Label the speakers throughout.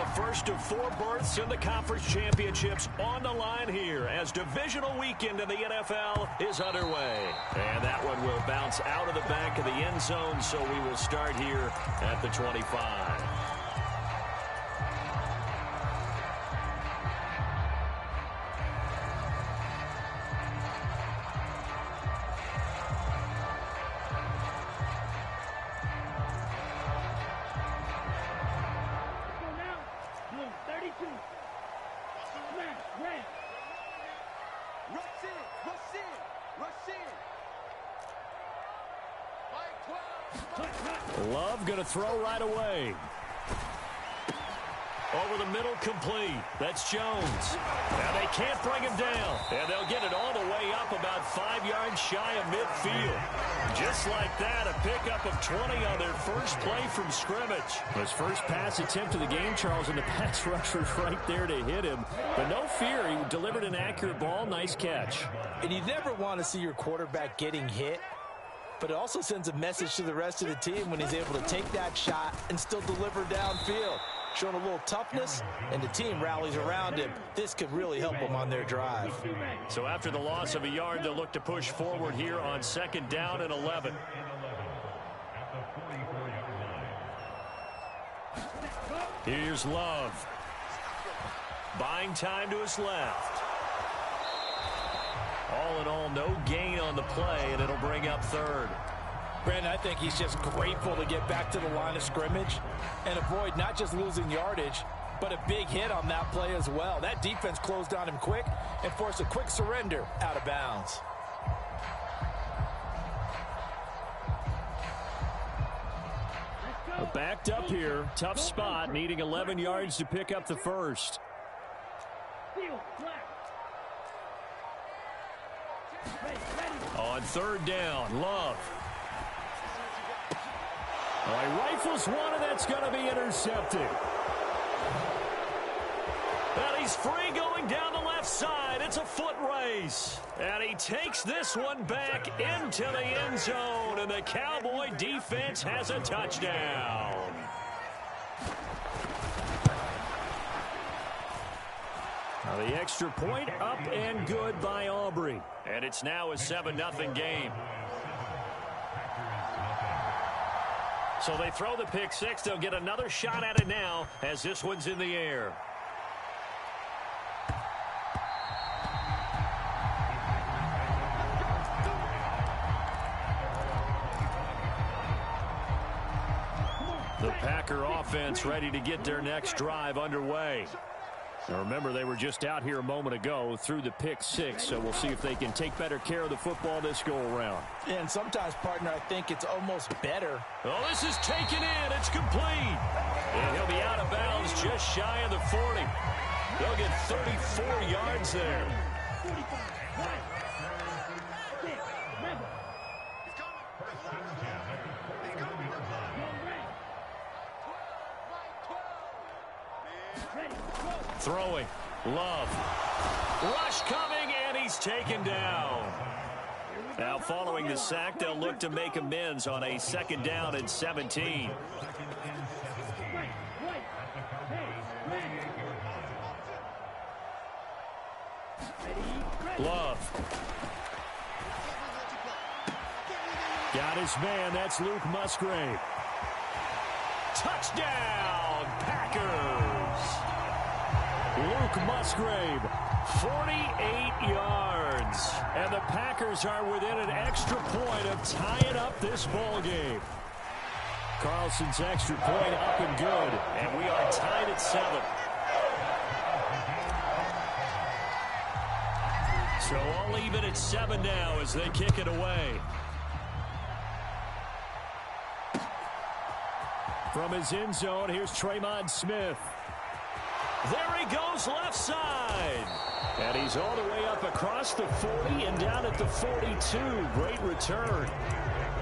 Speaker 1: The first of 4 berths in the conference championships on the line here as divisional weekend in the NFL is underway. And that one will bounce out of the back of the end zone, so we will start here at the 25. Love going to throw right away. Over the middle, complete. That's Jones. And they can't bring him down. And they'll get it all the way up about 5 yards shy of midfield. Just like that, a pickup of 20 on their first play from scrimmage.
Speaker 2: His first pass attempt of the game, Charles, and the pass rusher's right there to hit him. But no fear, he delivered an accurate ball. Nice catch.
Speaker 3: And you never want to see your quarterback getting hit. But it also sends a message to the rest of the team when he's able to take that shot and still deliver downfield. Showing a little toughness, and the team rallies around him. This could really help them on their drive.
Speaker 1: So after the loss of a yard, they'll look to push forward here on 2nd down and 11. Here's Love. Buying time to his left. All in all, no gain on the play, and it'll bring up 3rd.
Speaker 3: Brandon, I think he's just grateful to get back to the line of scrimmage and avoid not just losing yardage, but a big hit on that play as well. That defense closed on him quick and forced a quick surrender out of bounds.
Speaker 2: Backed up here, tough spot, needing 11 yards to pick up the first. On 3rd down, Love. He rifles one, and that's going to be intercepted.
Speaker 1: And he's free going down the left side. It's a foot race. And he takes this one back into the end zone, and the Cowboy defense has a touchdown.
Speaker 2: Now the extra point up and good by Aubrey.
Speaker 1: And it's now a 7-0 game. So they throw the pick six. They'll get another shot at it now as this one's in the air. The Packer offense ready to get their next drive underway.
Speaker 2: Now remember, they were just out here a moment ago through the pick six, so we'll see if they can take better care of the football this go-around.
Speaker 3: And sometimes, partner, I think it's almost better.
Speaker 1: Oh, this is taken in. It's complete. And he'll be out of bounds just shy of the 40. They'll get 34 yards there. Throwing. Love. Rush coming, and he's taken down. Now following the sack, they'll look to make amends on a 2nd down and 17. Love.
Speaker 2: Got his man. That's Luke Musgrave.
Speaker 1: Touchdown, Packers.
Speaker 2: Luke Musgrave, 48 yards. And the Packers are within an extra point of tying up this ball game. Carlson's extra point up and good.
Speaker 1: And we are tied at 7. So all even at 7 now as they kick it away.
Speaker 2: From his end zone, here's Tremont Smith.
Speaker 1: There he goes left side.
Speaker 2: And he's all the way up across the 40 and down at the 42. Great return.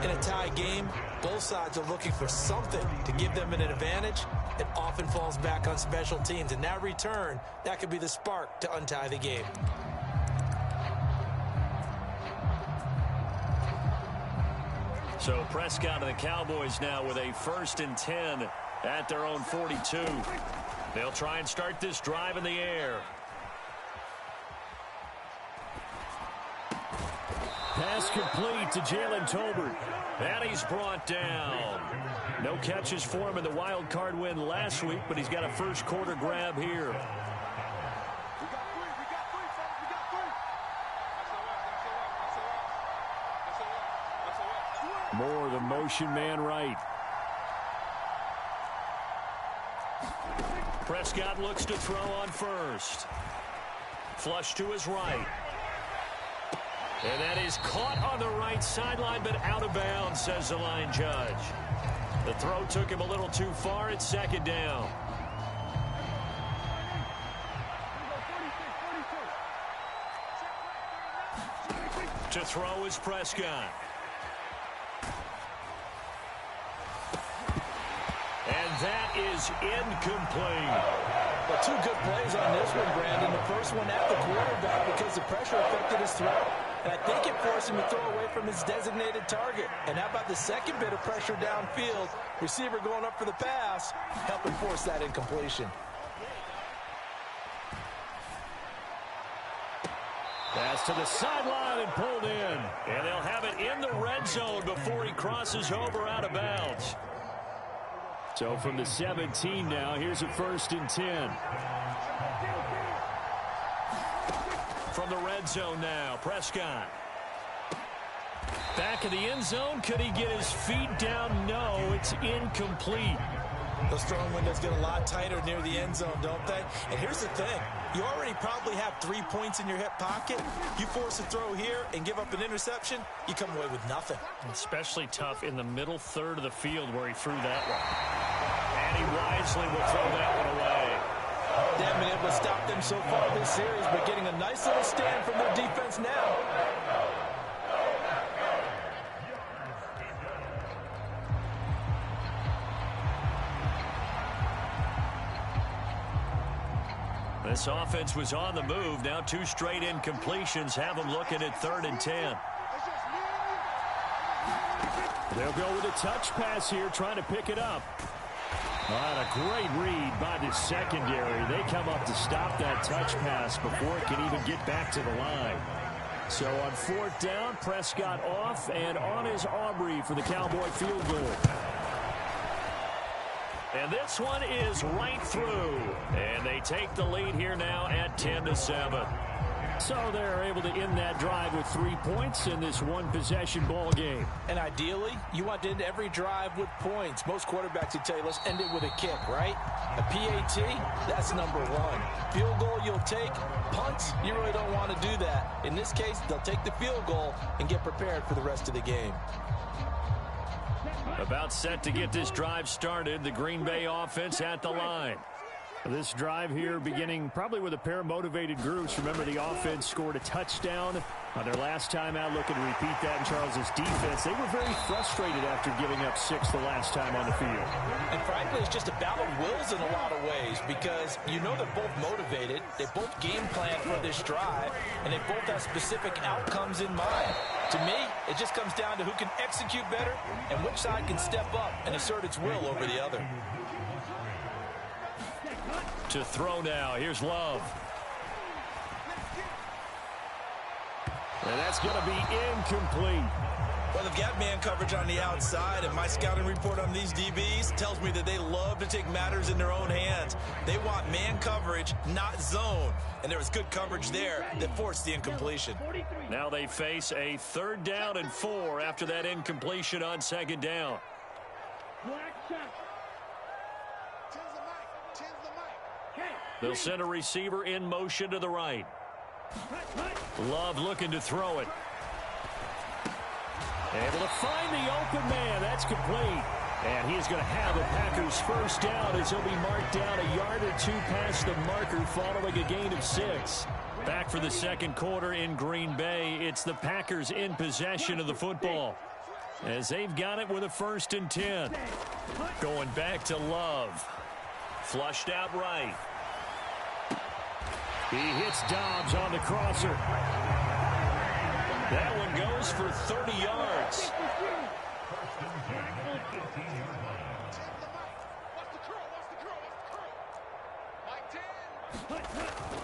Speaker 3: In a tie game, both sides are looking for something to give them an advantage. It often falls back on special teams. And that return, that could be the spark to untie the game.
Speaker 1: So Prescott and the Cowboys now with a 1st and 10 at their own 42. They'll try and start this drive in the air.
Speaker 2: Pass complete to Jalen Tolbert.
Speaker 1: And he's brought down.
Speaker 2: No catches for him in the wild card win last week, but he's got a first quarter grab here. Moore, the motion man right.
Speaker 1: Prescott looks to throw on first. Flush to his right. And that is caught on the right sideline, but out of bounds, says the line judge. The throw took him a little too far. It's second down. To throw is Prescott. And that is incomplete.
Speaker 3: Well, two good plays on this one, Brandon. The first one at the quarterback because the pressure affected his throw. And I think it forced him to throw away from his designated target. And how about the second bit of pressure downfield? Receiver going up for the pass, helping force that incompletion.
Speaker 2: Pass to the sideline and pulled in.
Speaker 1: And they'll have it in the red zone before he crosses over out of bounds.
Speaker 2: So from the 17 now, here's a 1st and 10.
Speaker 1: From the red zone now, Prescott. Back of the end zone. Could he get his feet down? No, it's incomplete.
Speaker 3: Those throwing windows get a lot tighter near the end zone, don't they? And here's the thing. You already probably have 3 points in your hip pocket. You force a throw here and give up an interception, you come away with nothing.
Speaker 1: Especially tough in the middle third of the field where he threw that one. And he wisely will throw that one away.
Speaker 3: They haven't been able to stop them so far this series, but getting a nice little stand from their defense now.
Speaker 1: This offense was on the move. Now 2 straight incompletions have them looking at 3rd and 10.
Speaker 2: They'll go with a touch pass here, trying to pick it up. A great read by the secondary. They come up to stop that touch pass before it can even get back to the line. So on 4th down, Prescott off, and on is Aubrey for the Cowboy field goal.
Speaker 1: And this one is right through. And they take the lead here now at 10-7.
Speaker 2: So they're able to end that drive with 3 points in this one-possession ball game.
Speaker 3: And ideally, you want to end every drive with points. Most quarterbacks would tell you, let's end it with a kick, right? A PAT, that's number 1. Field goal you'll take. Punts, you really don't want to do that. In this case, they'll take the field goal and get prepared for the rest of the game.
Speaker 1: About set to get this drive started. The Green Bay offense at the line.
Speaker 2: This drive here beginning probably with a pair of motivated groups. Remember, the offense scored a touchdown on their last time out. Looking to repeat that in Charles's defense. They were very frustrated after giving up 6 the last time on the field.
Speaker 3: And frankly, it's just a battle of wills in a lot of ways because you know they're both motivated. They both game plan for this drive, and they both have specific outcomes in mind. To me, it just comes down to who can execute better and which side can step up and assert its will over the other.
Speaker 1: To throw now. Here's Love.
Speaker 2: And that's going to be incomplete.
Speaker 3: Well, they've got man coverage on the outside, and my scouting report on these DBs tells me that they love to take matters in their own hands. They want man coverage, not zone. And there was good coverage there that forced the incompletion.
Speaker 1: Now they face a 3rd down and 4 after that incompletion on 2nd down. They'll send a receiver in motion to the right. Love looking to throw it.
Speaker 2: Able to find the open man. That's complete. And he is going to have the Packers' first down as he'll be marked down a yard or 2 past the marker following a gain of 6.
Speaker 1: Back for the 2nd quarter in Green Bay. It's the Packers in possession of the football as they've got it with a 1st and 10. Going back to Love. Flushed out right.
Speaker 2: He hits Dobbs on the crosser.
Speaker 1: That one goes for 30 yards.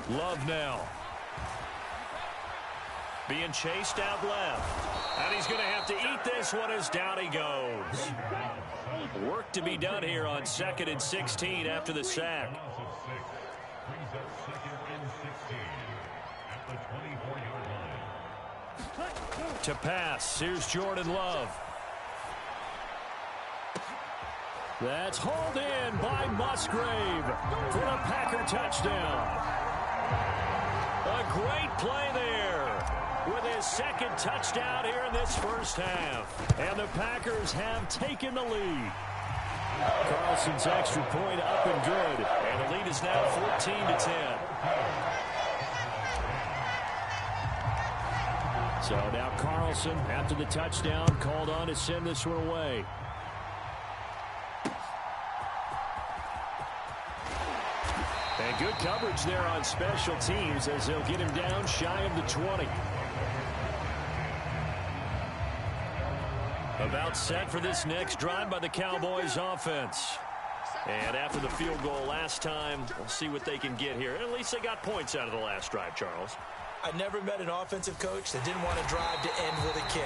Speaker 2: Love now. Being chased out left. And he's going to have to eat this one as down he goes. Work to be done here on 2nd and 16 after the sack. To pass, here's Jordan Love. That's hauled in by Musgrave for a Packer touchdown. A great play there with his 2nd touchdown here in this first half. And the Packers have taken the lead. Carlson's extra point up and good. And the lead is now 14-10. So now Carlson, after the touchdown, called on to send this one away. And good coverage there on special teams as they'll get him down shy of the 20. About set for this next drive by the Cowboys offense. And after the field goal last time, we'll see what they can get here. At least they got points out of the last drive, Charles.
Speaker 3: I never met an offensive coach that didn't want to drive to end with a kick.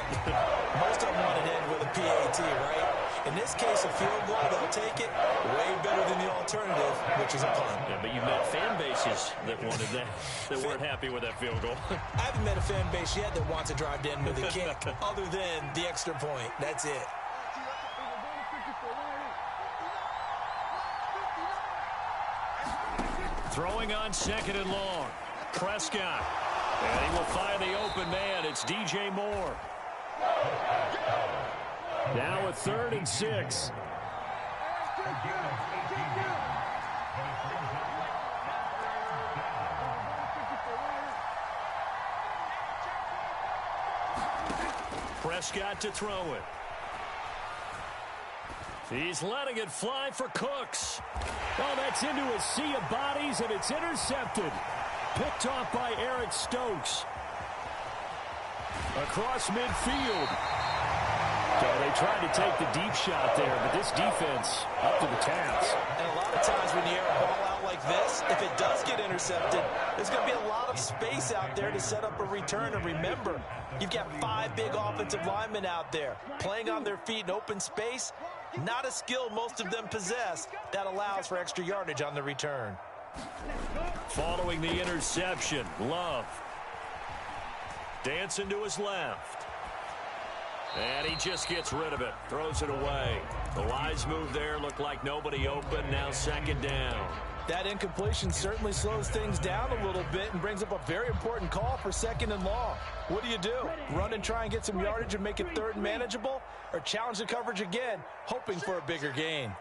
Speaker 3: Most of them want to end with a PAT, right? In this case, a field goal, they'll take it way better than the alternative, which is a punt.
Speaker 2: Yeah, but you met fan bases that wanted that, that weren't happy with that field goal.
Speaker 3: I haven't met a fan base yet that wants to drive to end with a kick other than the extra point. That's it.
Speaker 2: Throwing on 2nd and long. Prescott. And he will find the open man. It's DJ Moore. Now a 3rd and 6. Prescott to throw it. He's letting it fly for Cooks. Oh, that's into a sea of bodies, and it's intercepted. Picked off by Eric Stokes. Across midfield. So they tried to take the deep shot there, but this defense up to the task.
Speaker 3: And a lot of times when you air a ball out like this, if it does get intercepted, there's going to be a lot of space out there to set up a return. And remember, you've got 5 big offensive linemen out there playing on their feet in open space. Not a skill most of them possess that allows for extra yardage on the return.
Speaker 2: Following the interception, Love. Dancing to his left. And he just gets rid of it. Throws it away. The wise move there. Looked like nobody open. Now 2nd down.
Speaker 3: That incompletion certainly slows things down a little bit and brings up a very important call for 2nd and long. What do? Run and try and get some yardage and make it 3rd and manageable? Or challenge the coverage again, hoping for a bigger gain?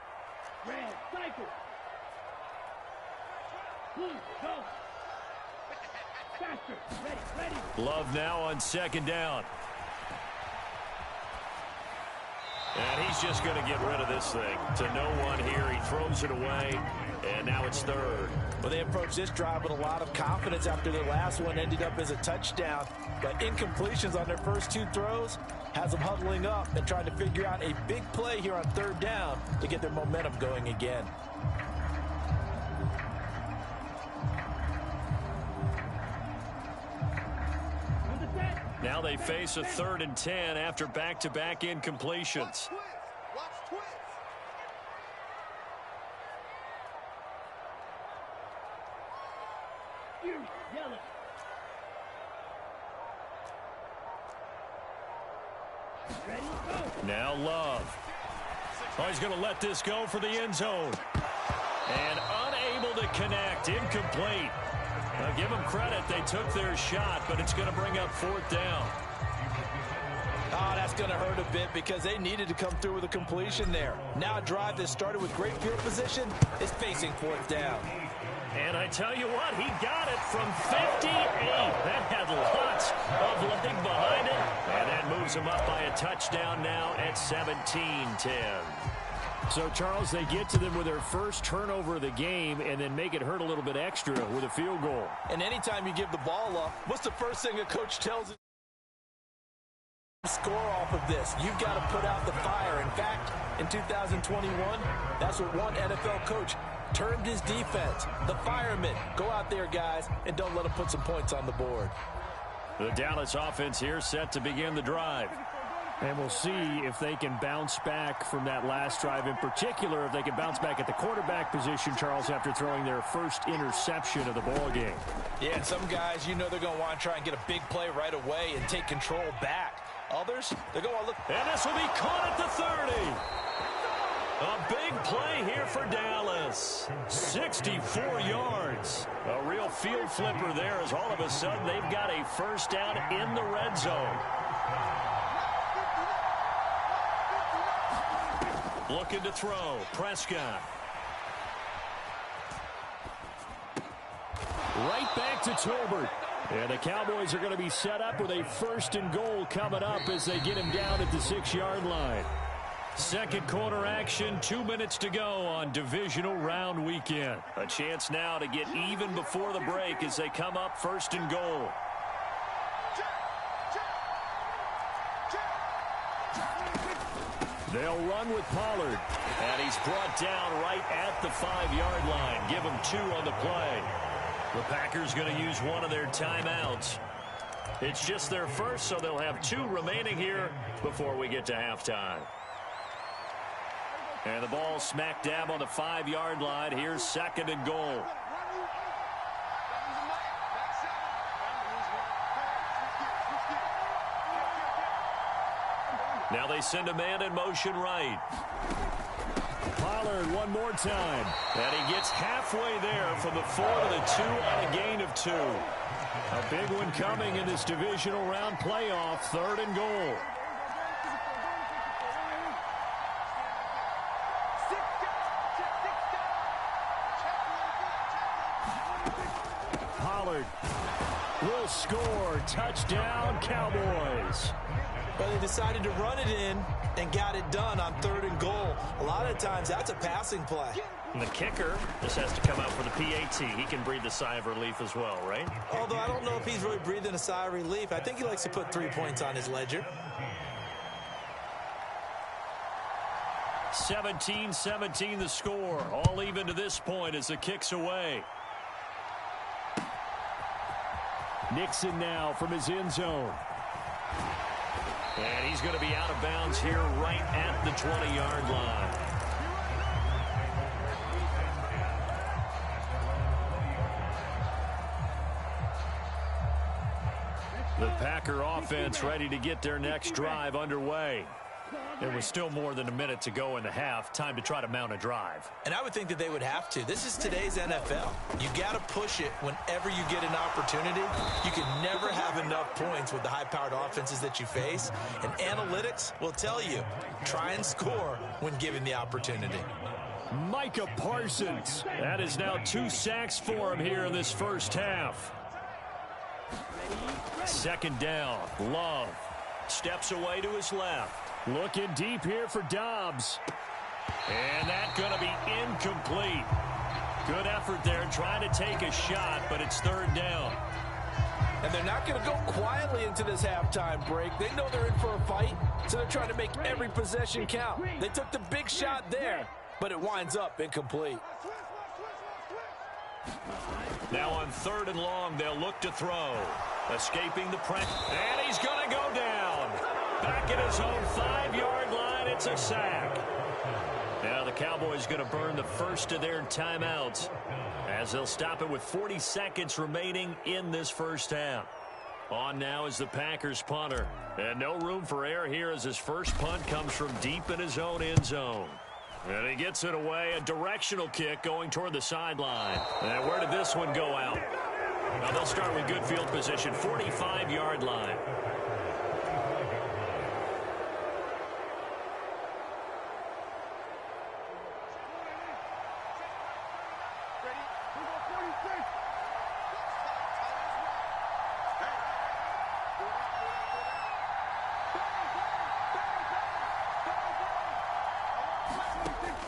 Speaker 2: Love now on 2nd down. And he's just going to get rid of this thing. To no one here. He throws it away. And now it's 3rd.
Speaker 3: Well, they approached this drive with a lot of confidence after their last one ended up as a touchdown. But incompletions on their first 2 throws has them huddling up and trying to figure out a big play here on 3rd down to get their momentum going again.
Speaker 2: Now they face a 3rd and 10 after back-to-back incompletions. Now Love. Oh, he's going to let this go for the end zone. And unable to connect. Incomplete. Now give them credit. They took their shot, but it's going to bring up 4th down.
Speaker 3: Oh, that's going to hurt a bit because they needed to come through with a completion there. Now a drive that started with great field position is facing 4th down.
Speaker 2: And I tell you what, he got it from 58. That had lots of leg behind it. And that moves him up by a touchdown now at 17-10. So, Charles, they get to them with their first turnover of the game and then make it hurt a little bit extra with a field goal.
Speaker 3: And anytime you give the ball up, what's the first thing a coach tells you? Score off of this. You've got to put out the fire. In fact, in 2021, that's what one NFL coach turned his defense. The firemen, go out there, guys, and don't let them put some points on the board.
Speaker 2: The Dallas offense here set to begin the drive. And we'll see if they can bounce back from that last drive. In particular, if they can bounce back at the quarterback position, Charles, after throwing their first interception of the ball game.
Speaker 3: Yeah, some guys, you know they're going to want to try and get a big play right away and take control back. Others, they're going to look.
Speaker 2: And this will be caught at the 30. A big play here for Dallas. 64 yards. A real field flipper there as all of a sudden they've got a first down in the red zone. Looking to throw. Prescott. Right back to Tolbert. And the Cowboys are going to be set up with a 1st and goal coming up as they get him down at the 6-yard line. Second quarter action, 2 minutes to go on divisional round weekend. A chance now to get even before the break as they come up 1st and goal. They'll run with Pollard. And he's brought down right at the 5-yard line. Give him 2 on the play. The Packers going to use one of their timeouts. It's just their first, so they'll have 2 remaining here before we get to halftime. And the ball smack dab on the 5-yard line. Here's 2nd and goal. Now they send a man in motion right. Pollard one more time. And he gets halfway there from the 4 to the 2 on a gain of 2. A big one coming in this divisional round playoff. 3rd and goal. Pollard will score. Touchdown, Cowboys.
Speaker 3: But they decided to run it in and got it done on 3rd and goal. A lot of times, that's a passing play.
Speaker 2: And the kicker just has to come out for the PAT. He can breathe a sigh of relief as well, right?
Speaker 3: Although I don't know if he's really breathing a sigh of relief. I think he likes to put 3 points on his ledger.
Speaker 2: 17-17 the score. All even to this point as the kick's away. Nixon now from his end zone. And he's going to be out of bounds here right at the 20-yard line. The Packer offense ready to get their next drive underway. There was still more than a minute to go in the half. Time to try to mount a drive.
Speaker 3: And I would think that they would have to. This is today's NFL. You got to push it whenever you get an opportunity. You can never have enough points with the high-powered offenses that you face. And analytics will tell you, try and score when given the opportunity.
Speaker 2: Micah Parsons. That is now 2 sacks for him here in this first half. 2nd down. Love steps away to his left. Looking deep here for Dobbs. And that's going to be incomplete. Good effort there trying to take a shot, but it's 3rd down.
Speaker 3: And they're not going to go quietly into this halftime break. They know they're in for a fight, so they're trying to make every possession count. They took the big shot there, but it winds up incomplete.
Speaker 2: Now on 3rd and long, they'll look to throw. Escaping the press. And he's going to go down. Back at his own 5-yard line, it's a sack. Now the Cowboys going to burn the first of their timeouts as they'll stop it with 40 seconds remaining in this first half. On now is the Packers punter. And no room for error here as his first punt comes from deep in his own end zone. And he gets it away, a directional kick going toward the sideline. And where did this one go out? Now they'll start with good field position, 45-yard line.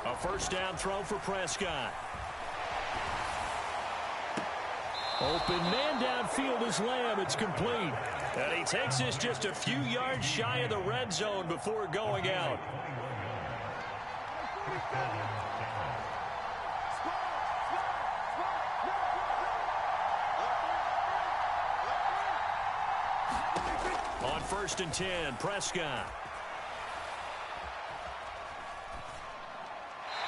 Speaker 2: A first down throw for Prescott. Open man downfield is Lamb. It's complete. And he takes this just a few yards shy of the red zone before going out.
Speaker 1: first and 10. Prescott.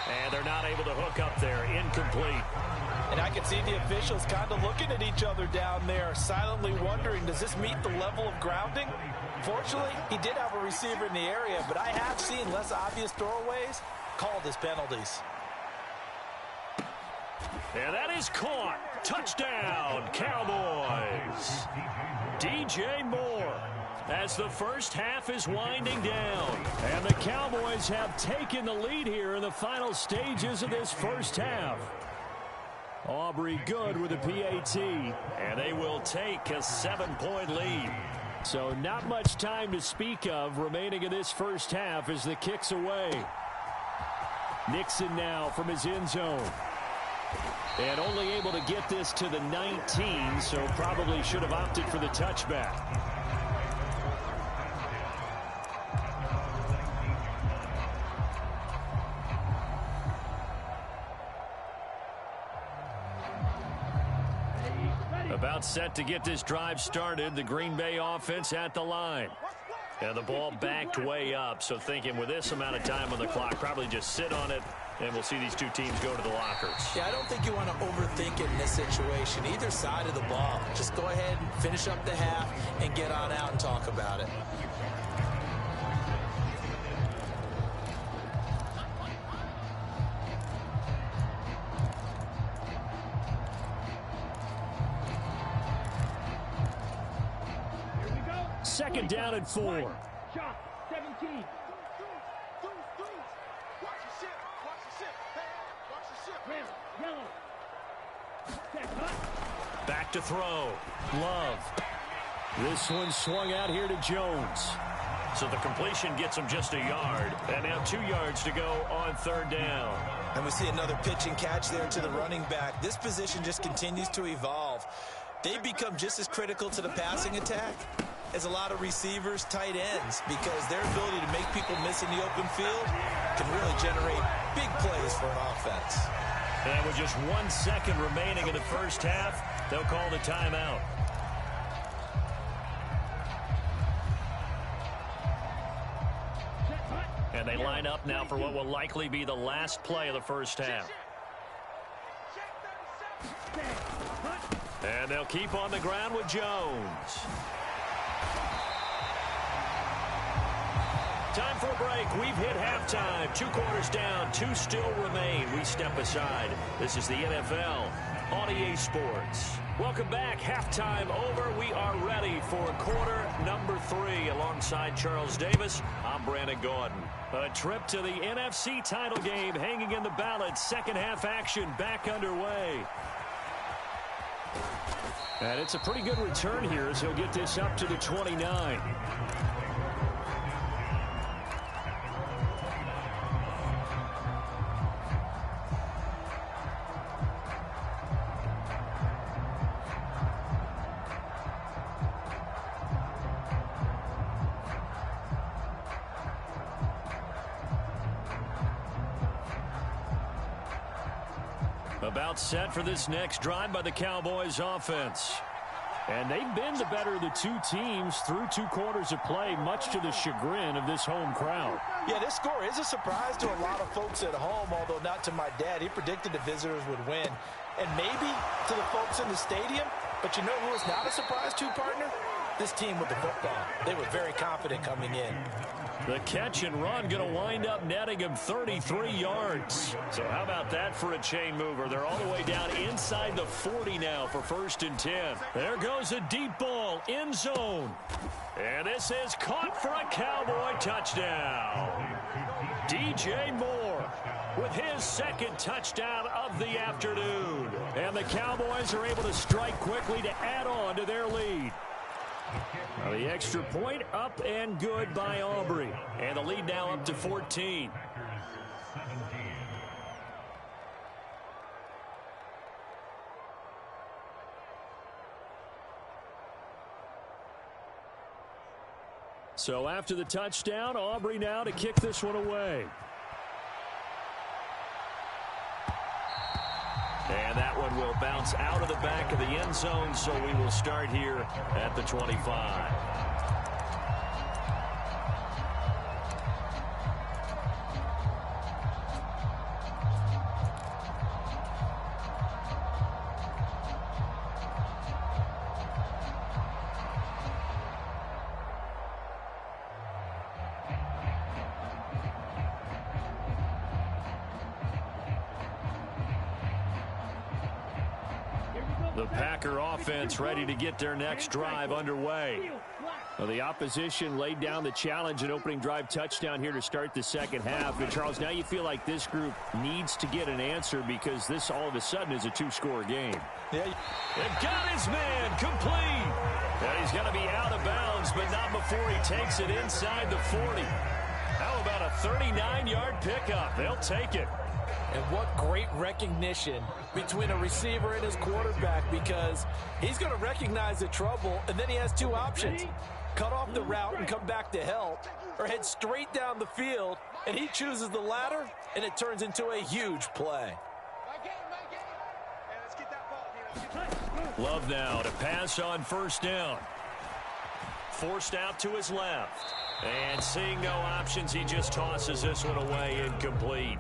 Speaker 1: And they're not able to hook up there. Incomplete.
Speaker 3: And I can see the officials kind of looking at each other down there, silently wondering, does this meet the level of grounding? Fortunately, he did have a receiver in the area, but I have seen less obvious throwaways called as penalties.
Speaker 1: And that is caught. Touchdown, Cowboys. DJ Moore, as the first half is winding down.
Speaker 2: And the Cowboys have taken the lead here in the final stages of this first half. Aubrey good with a PAT.
Speaker 1: And they will take a 7-point lead.
Speaker 2: So not much time to speak of remaining in this first half as the kick's away. Nixon now from his end zone. And only able to get this to the 19, so probably should have opted for the touchback.
Speaker 1: About set to get this drive started. The Green Bay offense at the line. And the ball backed way up. So thinking with this amount of time on the clock, probably just sit on it. And we'll see these two teams go to the lockers.
Speaker 3: Yeah, I don't think you want to overthink it in this situation. Either side of the ball. Just go ahead and finish up the half and get on out and talk about it.
Speaker 2: Second down and 4.
Speaker 4: Shot 17.
Speaker 1: Back to throw. Love.
Speaker 2: This one swung out here to Jones.
Speaker 1: So the completion gets him just a yard. And now 2 yards to go on third down.
Speaker 3: And we see another pitch and catch there to the running back. This position just continues to evolve. They become just as critical to the passing attack as a lot of receivers, tight ends, because their ability to make people miss in the open field can really generate big plays for an offense.
Speaker 1: And with just 1 second remaining in the first half, they'll call the timeout. And they line up now for what will likely be the last play of the first half. And they'll keep on the ground with Jones. Time for a break. We've hit halftime. 2 quarters down. 2 still remain. We step aside. This is the NFL on EA Sports. Welcome back. Halftime over. We are ready for quarter number 3. Alongside Charles Davis, I'm Brandon Gordon. A trip to the NFC title game hanging in the balance. Second half action back underway.
Speaker 2: And it's a pretty good return here as he'll get this up to the 29.
Speaker 1: About set for this next drive by the Cowboys offense.
Speaker 2: And they've been the better of the 2 teams through 2 quarters of play, much to the chagrin of this home crowd.
Speaker 3: Yeah, this score is a surprise to a lot of folks at home, although not to my dad. He predicted the visitors would win. And maybe to the folks in the stadium, but you know who is not a surprise to, partner? This team with the football. They were very confident coming in.
Speaker 1: The catch and run going to wind up netting him 33 yards. So how about that for a chain mover? They're all the way down inside the 40 now for first and 10. There goes a deep ball, end zone. And this is caught for a Cowboy touchdown. DJ Moore with his second touchdown of the afternoon. And the Cowboys are able to strike quickly to add on to their lead. Now the extra point up and good by Aubrey. And the lead now up to 14.
Speaker 2: So after the touchdown, Aubrey now to kick this one away.
Speaker 1: And that one will bounce out of the back of the end zone, so we will start here at the 25.
Speaker 2: The Packer offense ready to get their next drive underway. Well, the opposition laid down the challenge, an opening drive touchdown here to start the second half. And, Charles, now you feel like this group needs to get an answer because this all of a sudden is a two-score game.
Speaker 3: Yeah.
Speaker 2: They've got his man complete. And he's going to be out of bounds, but not before he takes it inside the 40. How about a 39-yard pickup? They'll take it.
Speaker 3: And what great recognition between a receiver and his quarterback, because he's going to recognize the trouble, and then he has two options. Cut off the route and come back to help, or head straight down the field, and he chooses the latter, and it turns into a huge play.
Speaker 2: Love now to pass on first down. Forced out to his left. And seeing no options, he just tosses this one away, incomplete.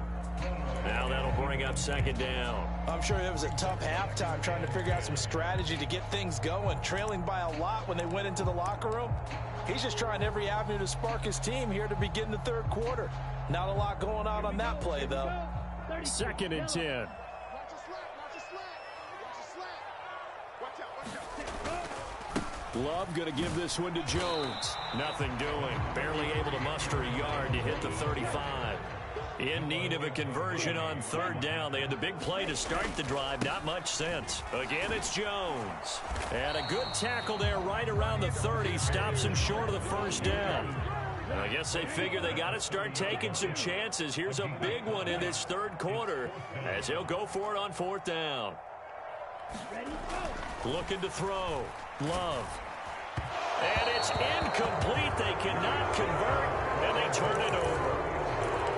Speaker 2: Now that'll bring up second down.
Speaker 3: I'm sure it was a tough halftime trying to figure out some strategy to get things going, trailing by a lot when they went into the locker room. He's just trying every avenue to spark his team here to begin the third quarter. Not a lot going on that play, though.
Speaker 2: 2nd and 10. Love going to give this one to Jones. Nothing doing. Barely able to muster a yard to hit the 35. In need of a conversion on third down. They had the big play to start the drive. Not much sense. Again, it's Jones. And a good tackle there right around the 30. Stops him short of the first down. I guess they figure they got to start taking some chances. Here's a big one in this third quarter as he'll go for it on fourth down. Looking to throw. Love. And it's incomplete. They cannot convert, and they turn it over.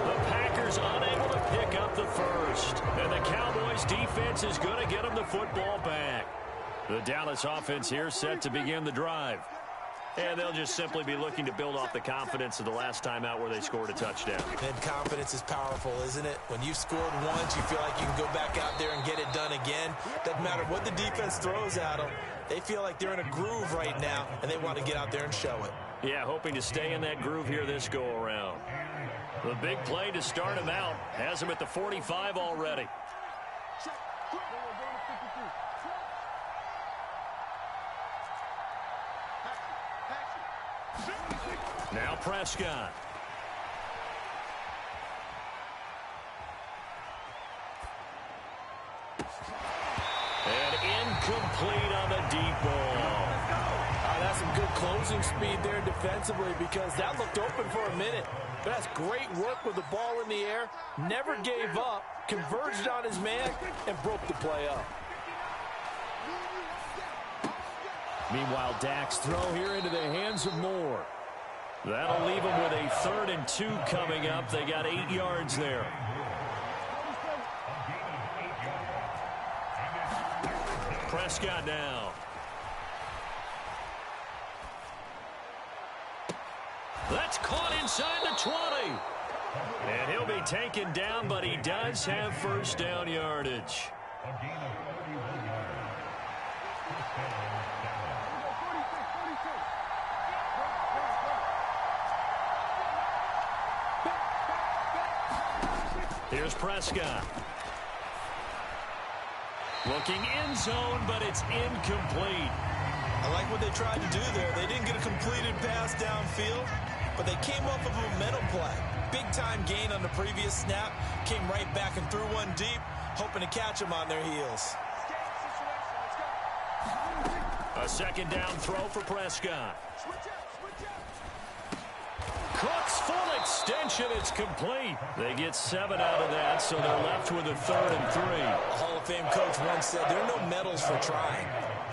Speaker 2: The Packers unable to pick up the first. And the Cowboys defense is going to get them the football back. The Dallas offense here set to begin the drive. And they'll just simply be looking to build off the confidence of the last time out where they scored a touchdown.
Speaker 3: And confidence is powerful, isn't it? When you've scored once, you feel like you can go back out there and get it done again. Doesn't matter what the defense throws at them. They feel like they're in a groove right now, and they want to get out there and show it.
Speaker 2: Yeah, hoping to stay in that groove here this go-around. The big play to start him out has him at the 45 already. Now Prescott. And incomplete on the deep ball.
Speaker 3: That's some good closing speed there defensively, because that looked open for a minute. But that's great work with the ball in the air. Never gave up, converged on his man, and broke the play up.
Speaker 2: Meanwhile, Dak's throw here into the hands of Moore. That'll leave them with a 3rd and 2 coming up. They got 8 yards there. Prescott now. That's caught inside the 20. And he'll be taken down, but he does have first down yardage. Here's Prescott. Looking end zone, but it's incomplete.
Speaker 3: I like what they tried to do there. They didn't get a completed pass downfield, but they came up with a momentum play. Big-time gain on the previous snap. Came right back and threw one deep, hoping to catch them on their heels.
Speaker 2: A 2nd down throw for Prescott. Cook's full extension. It's complete. They get 7 out of that, so they're left with a 3rd and 3.
Speaker 3: A Hall of Fame coach once said there are no medals for trying.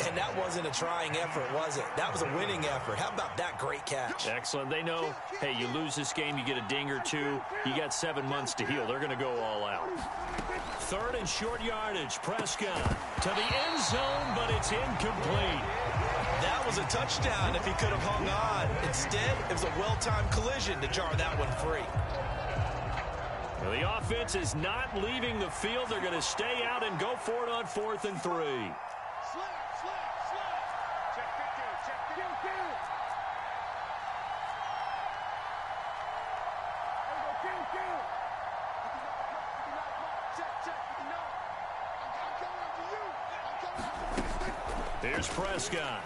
Speaker 3: And that wasn't a trying effort, was it? That was a winning effort. How about that great catch?
Speaker 2: Excellent. They know, hey, you lose this game, you get a ding or 2. You got 7 months to heal. They're going to go all out. 3rd and short yardage. Prescott to the end zone, but it's incomplete.
Speaker 3: That was a touchdown if he could have hung on. Instead, it was a well-timed collision to jar that one free.
Speaker 2: Well, the offense is not leaving the field. They're going to stay out and go for it on 4th and 3. Here's Prescott.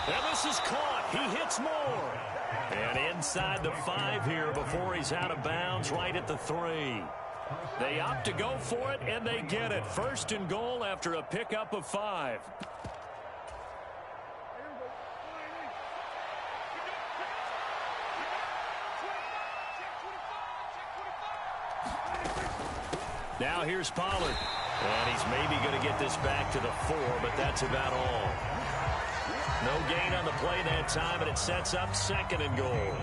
Speaker 2: And this is caught. He hits more. And inside the 5 here before he's out of bounds right at the 3. They opt to go for it, and they get it. 1st and goal after a pickup of 5. Now here's Pollard. And he's maybe going to get this back to the 4, but that's about all. No gain on the play that time, and it sets up 2nd and goal.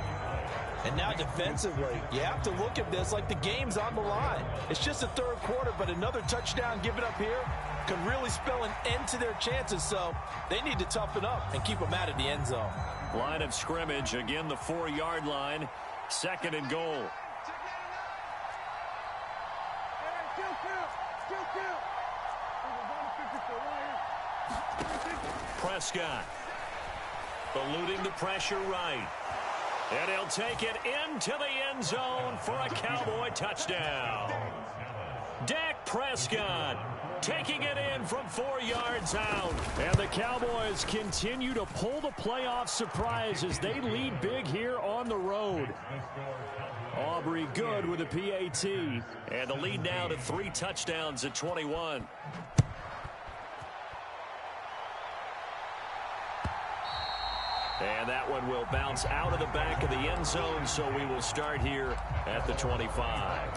Speaker 3: And now defensively, you have to look at this like the game's on the line. It's just the 3rd quarter, but another touchdown given up here could really spell an end to their chances, so they need to toughen up and keep them out of the end zone.
Speaker 2: Line of scrimmage, again the 4-yard line, 2nd and goal. Prescott eluding the pressure right. And he'll take it into the end zone for a Cowboy touchdown. Dak Prescott taking it in from 4 yards out. And the Cowboys continue to pull the playoff surprise as they lead big here on the road. Aubrey good with a PAT. And the lead now to 3 touchdowns at 21. And that one will bounce out of the back of the end zone, so we will start here at the 25.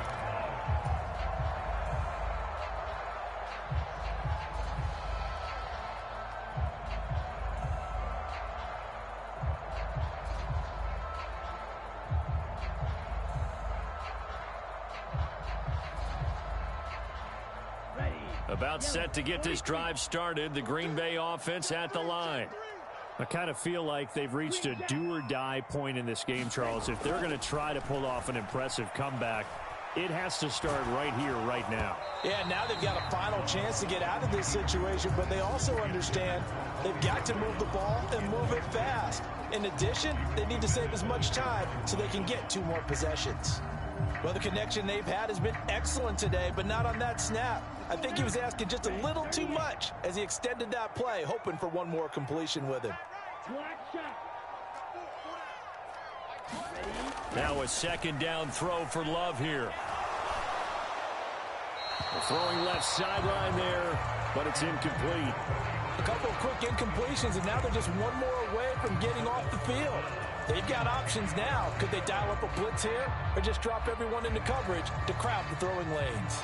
Speaker 2: About set to get this drive started, the Green Bay offense at the line. I kind of feel like they've reached a do-or-die point in this game, Charles. If they're going to try to pull off an impressive comeback, it has to start right here, right now.
Speaker 3: Yeah, now they've got a final chance to get out of this situation, but they also understand they've got to move the ball and move it fast. In addition, they need to save as much time so they can get 2 more possessions. Well, the connection they've had has been excellent today, but not on that snap. I think he was asking just a little too much as he extended that play, hoping for one more completion with him.
Speaker 2: Now a 2nd down throw for Love here. Throwing left sideline there, but it's incomplete.
Speaker 3: A couple of quick incompletions, and now they're just one more away from getting off the field. They've got options now. Could they dial up a blitz here or just drop everyone into coverage to crowd the throwing lanes?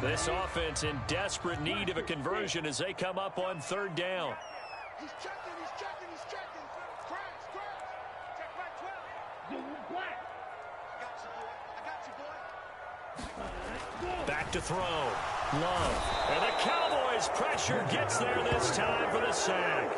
Speaker 2: This offense in desperate need of a conversion as they come up on 3rd down.
Speaker 4: He's checking, he's checking, he's checking. Crash. Check back 12. Black. I got you, boy.
Speaker 2: Back to throw. Love. And the Cowboys' pressure gets there this time for the sack.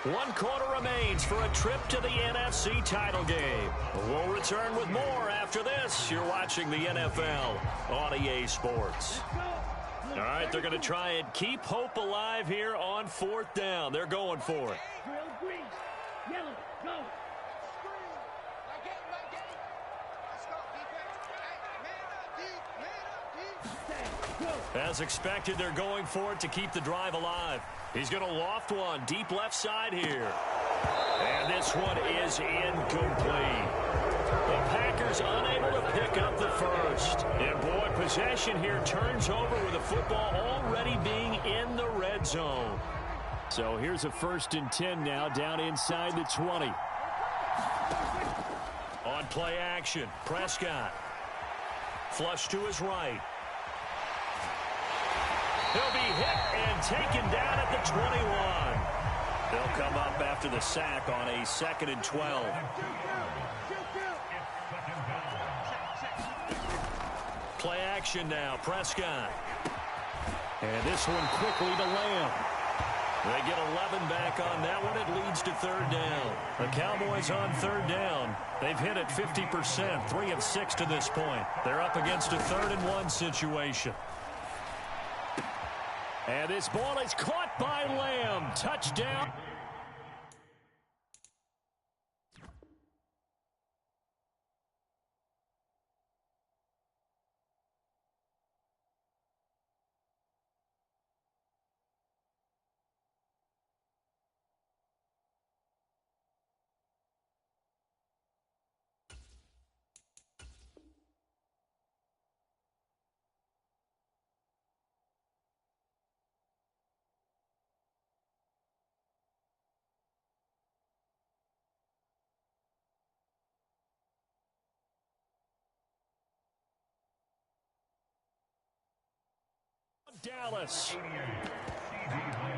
Speaker 2: 1 quarter remains for a trip to the NFC title game. We'll return with more after this. You're watching the NFL on EA Sports. All right, they're going to try and keep hope alive here on 4th down. They're going for it.
Speaker 4: Yellow, go.
Speaker 2: As expected, they're going for it to keep the drive alive. He's going to loft one deep left side here. And this one is incomplete. The Packers unable to pick up the first. And boy, possession here turns over with the football already being in the red zone. So here's a 1st and 10 now down inside the 20. On play action, Prescott. Flush to his right. He'll be hit and taken down at the 21. They'll come up after the sack on a 2nd and 12. Play action now, Prescott. And this one quickly to Lamb. They get 11 back on that one. It leads to 3rd down. The Cowboys on 3rd down. They've hit it 50%, 3 of 6 to this point. They're up against a 3rd and 1 situation. And this ball is caught by Lamb. Touchdown. Dallas.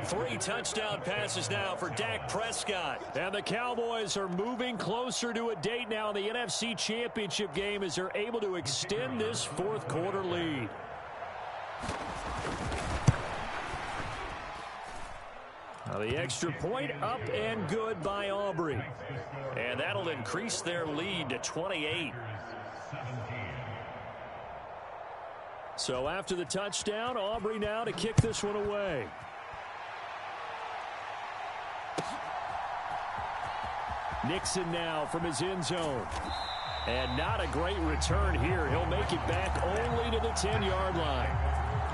Speaker 2: 3 touchdown passes now for Dak Prescott. And the Cowboys are moving closer to a date now in the NFC Championship game as they're able to extend this fourth quarter lead. Now the extra point up and good by Aubrey. And that'll increase their lead to 28. So after the touchdown, Aubrey now to kick this one away. Nixon now from his end zone. And not a great return here. He'll make it back only to the 10-yard line.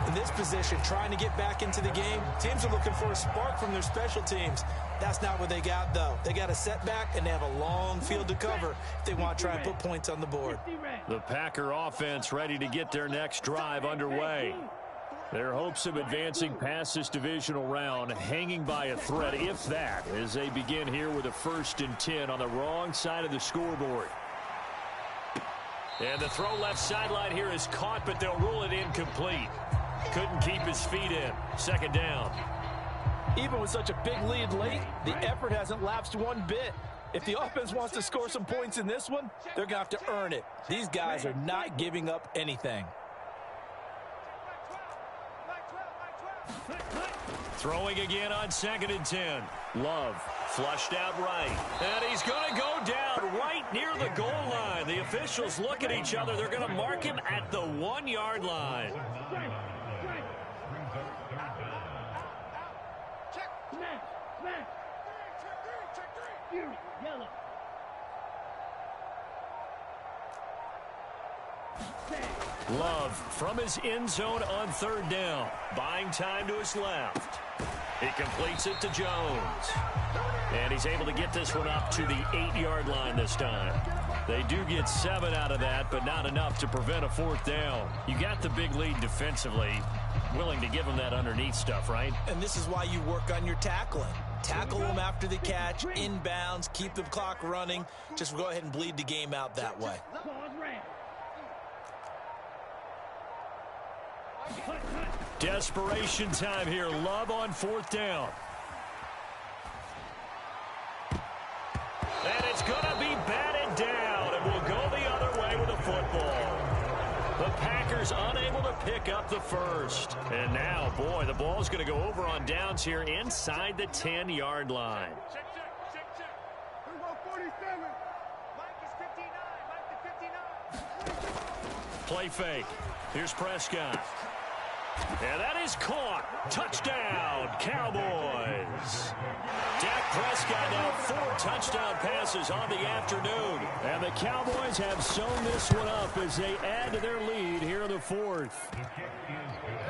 Speaker 3: In this position, trying to get back into the game, teams are looking for a spark from their special teams. That's not what they got, though. They got a setback, and they have a long field to cover if they want to try and put points on the board.
Speaker 2: The Packer offense ready to get their next drive underway. Their hopes of advancing past this divisional round hanging by a thread, if that, as they begin here with a 1st and 10 on the wrong side of the scoreboard. And the throw left sideline here is caught, but they'll rule it incomplete. Couldn't keep his feet in. 2nd down.
Speaker 3: Even with such a big lead late, the effort hasn't lapsed one bit. If the offense wants to score some points in this one, they're going to have to earn it. These guys are not giving up anything.
Speaker 2: Throwing again on 2nd and 10. Love flushed out right. And he's going to go down right near the goal line. The officials look at each other. They're going to mark him at the 1-yard line. Love from his end zone on 3rd down. Buying time to his left. He completes it to Jones. And he's able to get this one up to the 8-yard line this time. They do get 7 out of that, but not enough to prevent a 4th down. You got the big lead defensively. Willing to give them that underneath stuff, right?
Speaker 3: And this is why you work on your tackling. Tackle them after the catch, inbounds, keep the clock running. Just go ahead and bleed the game out that way.
Speaker 2: Desperation time here. Love on 4th down. And it's going to be batted down, and we'll go the other way with a football. The Packers unable to pick up the 1st. And now, boy, the ball's going to go over on downs here inside the 10-yard line. Play fake. Here's Prescott. And that is caught. Touchdown, Cowboys. Dak Prescott now 4 touchdown passes on the afternoon. And the Cowboys have sewn this one up as they add to their lead here in the 4th.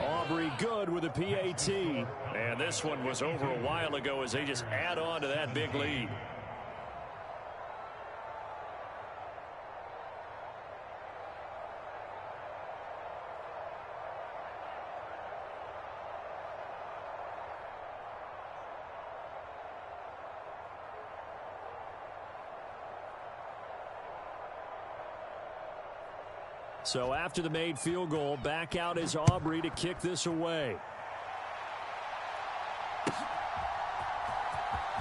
Speaker 2: Aubrey good with a PAT. And this one was over a while ago as they just add on to that big lead. So after the made field goal, back out is Aubrey to kick this away.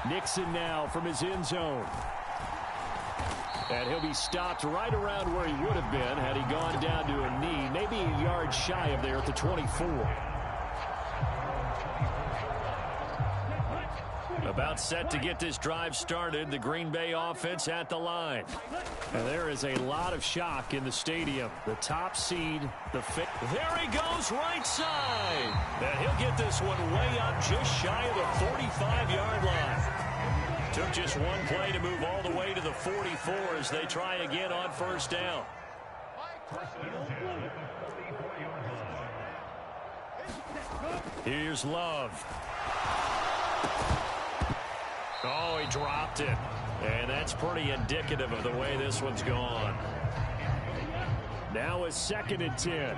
Speaker 2: Nixon now from his end zone. And he'll be stopped right around where he would have been had he gone down to a knee, maybe a yard shy of there at the 24. About set to get this drive started, the Green Bay offense at the line. And there is a lot of shock in the stadium. The top seed, there he goes right side. And he'll get this one way up just shy of the 45-yard line. Took just one play to move all the way to the 44 as they try again on 1st down. Here's Love. Oh, he dropped it. And that's pretty indicative of the way this one's gone. Now a 2nd and 10.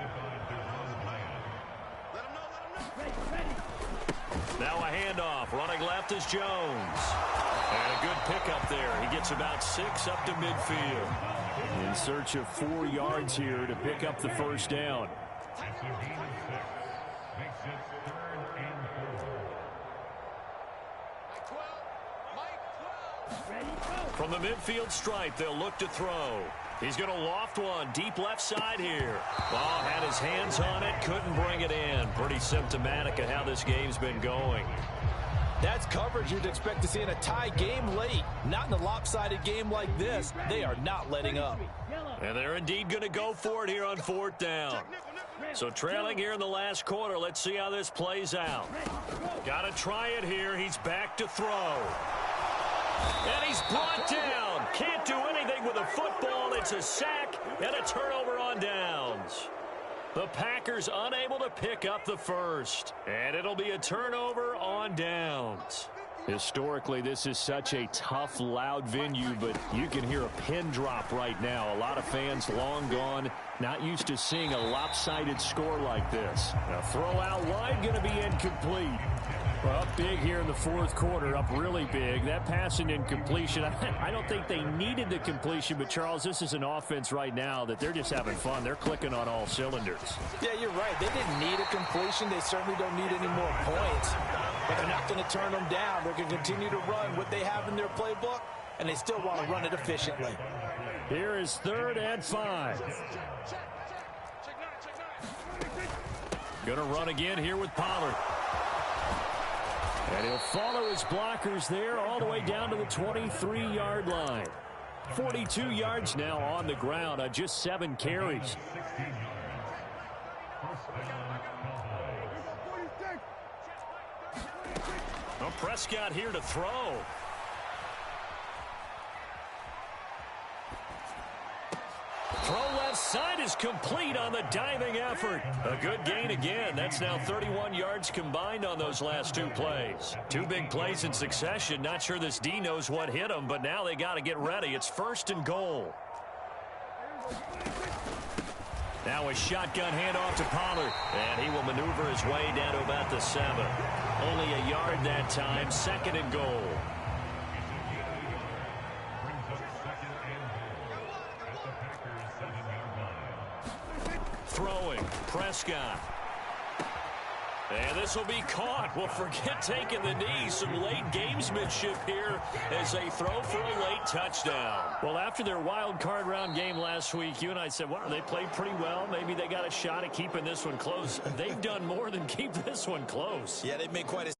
Speaker 2: Now a handoff. Running left is Jones. And a good pickup there. He gets about 6 up to midfield. In search of 4 yards here to pick up the 1st down.
Speaker 1: From the midfield stripe, they'll look to throw. He's going to loft one deep left side here. Ball had his hands on it, couldn't bring it in. Pretty symptomatic of how this game's been going.
Speaker 3: That's coverage you'd expect to see in a tie game late. Not in a lopsided game like this. They are not letting up.
Speaker 1: And they're indeed going to go for it here on 4th down. So trailing here in the last quarter. Let's see how this plays out. Got to try it here. He's back to throw. And he's brought down. Can't do anything with a football. It's a sack and a turnover on downs. The Packers unable to pick up the first. And it'll be a turnover on downs.
Speaker 2: Historically, this is such a tough, loud venue, but you can hear a pin drop right now. A lot of fans long gone, not used to seeing a lopsided score like this.
Speaker 1: Now throw out wide, going to be incomplete.
Speaker 2: Well, up big here in the 4th quarter, up really big. That pass and incompletion, I don't think they needed the completion, but Charles, this is an offense right now that they're just having fun. They're clicking on all cylinders.
Speaker 3: Yeah, you're right. They didn't need a completion. They certainly don't need any more points. But they're not going to turn them down. They're going to continue to run what they have in their playbook, and they still want to run it efficiently.
Speaker 2: Here is 3rd and 5.
Speaker 1: Going to run again here with Pollard.
Speaker 2: And he'll follow his blockers there all the way down to the 23-yard line. 42 yards now on the ground on just 7 carries.
Speaker 1: Well, Prescott here to throw. Throw left side is complete on the diving effort. A good gain again. That's now 31 yards combined on those last 2 plays. 2 big plays in succession. Not sure this D knows what hit him, but now they got to get ready. It's 1st and goal. Now a shotgun handoff to Pollard, and he will maneuver his way down to about the 7. Only a yard that time. 2nd and goal. Throwing, Prescott. And this will be caught. Well, forget taking the knee. Some late gamesmanship here as they throw for a late touchdown.
Speaker 2: Well, after their wild card round game last week, you and I said, wow, they played pretty well. Maybe they got a shot at keeping this one close. They've done more than keep this one close.
Speaker 3: Yeah, they've made quite a